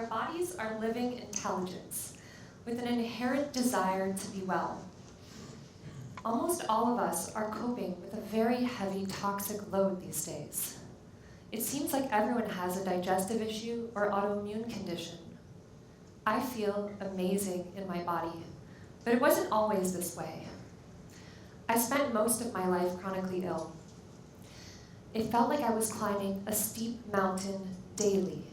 Our bodies are living intelligence with an inherent desire to be well. Almost all of us are coping with a very heavy toxic load these days. It seems like everyone has a digestive issue or autoimmune condition. I feel amazing in my body, but it wasn't always this way. I spent most of my life chronically ill. It felt like I was climbing a steep mountain daily.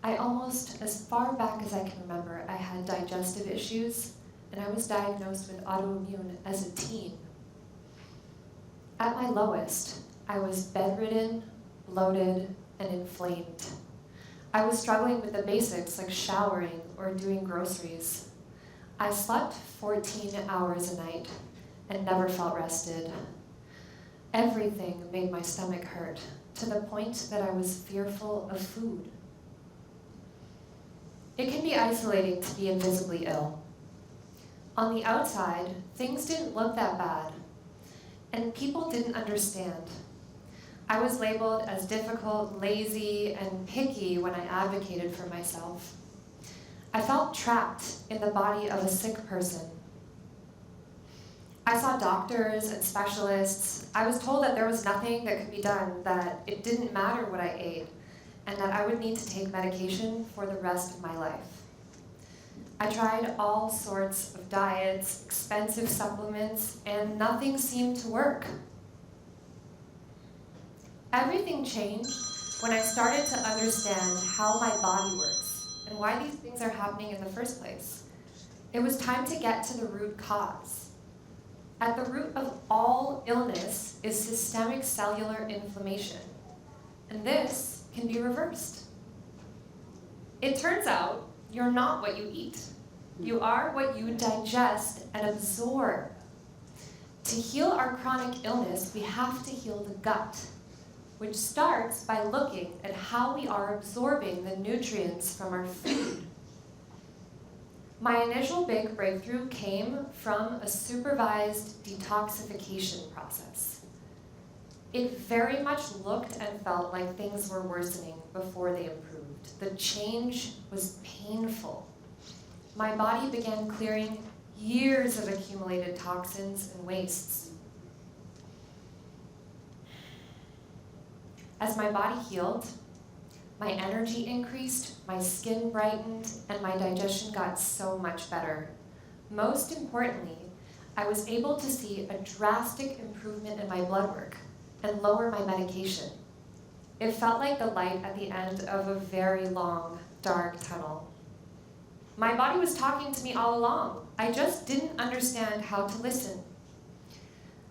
I almost, as far back as I can remember, I had digestive issues, and I was diagnosed with autoimmune as a teen. At my lowest, I was bedridden, bloated, and inflamed. I was struggling with the basics like showering or doing groceries. I slept 14 hours a night and never felt rested. Everything made my stomach hurt to the point that I was fearful of food. It can be isolating to be invisibly ill. On the outside, things didn't look that bad, and people didn't understand. I was labeled as difficult, lazy, and picky when I advocated for myself. I felt trapped in the body of a sick person. I saw doctors and specialists. I was told that there was nothing that could be done, that it didn't matter what I ate, and that I would need to take medication for the rest of my life. I tried all sorts of diets, expensive supplements, and nothing seemed to work. Everything changed when I started to understand how my body works and why these things are happening in the first place. It was time to get to the root cause. At the root of all illness is systemic cellular inflammation, and this can be reversed. It turns out you're not what you eat. You are what you digest and absorb. To heal our chronic illness, we have to heal the gut, which starts by looking at how we are absorbing the nutrients from our food. My initial big breakthrough came from a supervised detoxification process. It very much looked and felt like things were worsening before they improved. The change was painful. My body began clearing years of accumulated toxins and wastes. As my body healed, my energy increased, my skin brightened, and my digestion got so much better. Most importantly, I was able to see a drastic improvement in my blood work and lower my medication. It felt like the light at the end of a very long, dark tunnel. My body was talking to me all along. I just didn't understand how to listen.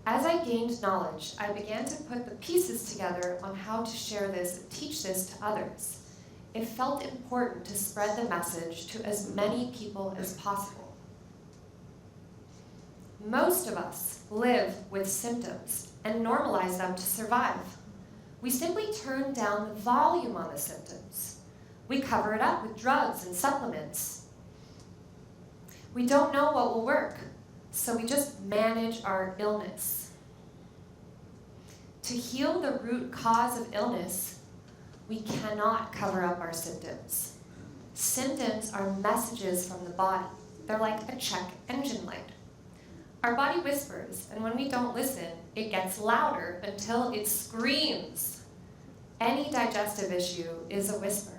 As I gained knowledge, I began to put the pieces together on how to share this and teach this to others. It felt important to spread the message to as many people as possible. Most of us live with symptoms and normalize them to survive. We simply turn down the volume on the symptoms. We cover it up with drugs and supplements. We don't know what will work, so we just manage our illness. To heal the root cause of illness, we cannot cover up our symptoms. Symptoms are messages from the body. They're like a check engine light. Our body whispers, and when we don't listen, it gets louder until it screams. Any digestive issue is a whisper.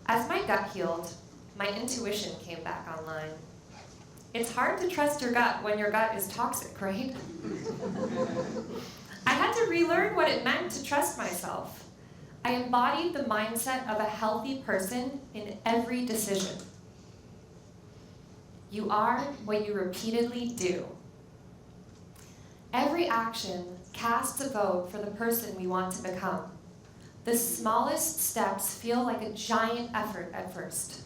As my gut healed, my intuition came back online. It's hard to trust your gut when your gut is toxic, right? I had to relearn what it meant to trust myself. I embodied the mindset of a healthy person in every decision. You are what you repeatedly do. Every action casts a vote for the person we want to become. The smallest steps feel like a giant effort at first.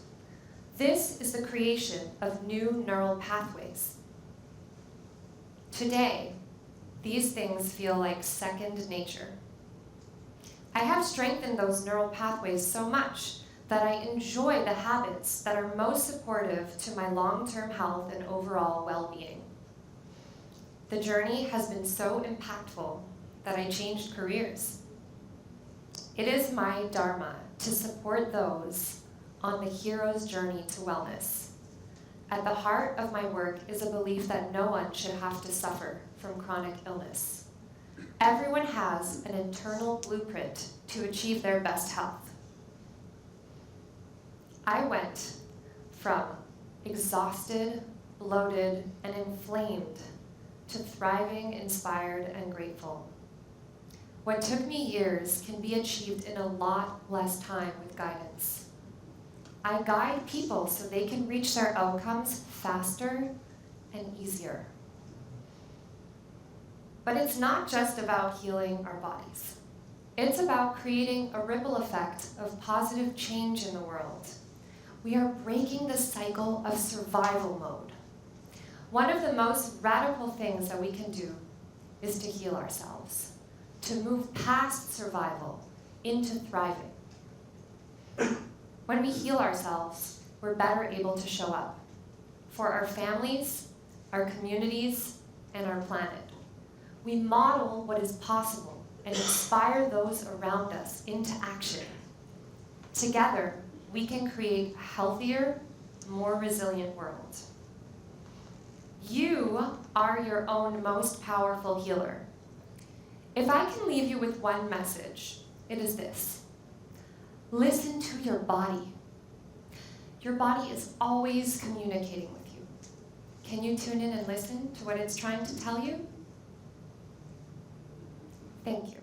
This is the creation of new neural pathways. Today, these things feel like second nature. I have strengthened those neural pathways so much that I enjoy the habits that are most supportive to my long-term health and overall well-being. The journey has been so impactful that I changed careers. It is my dharma to support those on the hero's journey to wellness. At the heart of my work is a belief that no one should have to suffer from chronic illness. Everyone has an internal blueprint to achieve their best health. I went from exhausted, bloated, and inflamed to thriving, inspired, and grateful. What took me years can be achieved in a lot less time with guidance. I guide people so they can reach their outcomes faster and easier. But it's not just about healing our bodies. It's about creating a ripple effect of positive change in the world. We are breaking the cycle of survival mode. One of the most radical things that we can do is to heal ourselves, to move past survival into thriving. When we heal ourselves, we're better able to show up for our families, our communities, and our planet. We model what is possible and inspire those around us into action. Together, we can create a healthier, more resilient world. You are your own most powerful healer. If I can leave you with one message, it is this. Listen to your body. Your body is always communicating with you. Can you tune in and listen to what it's trying to tell you? Thank you.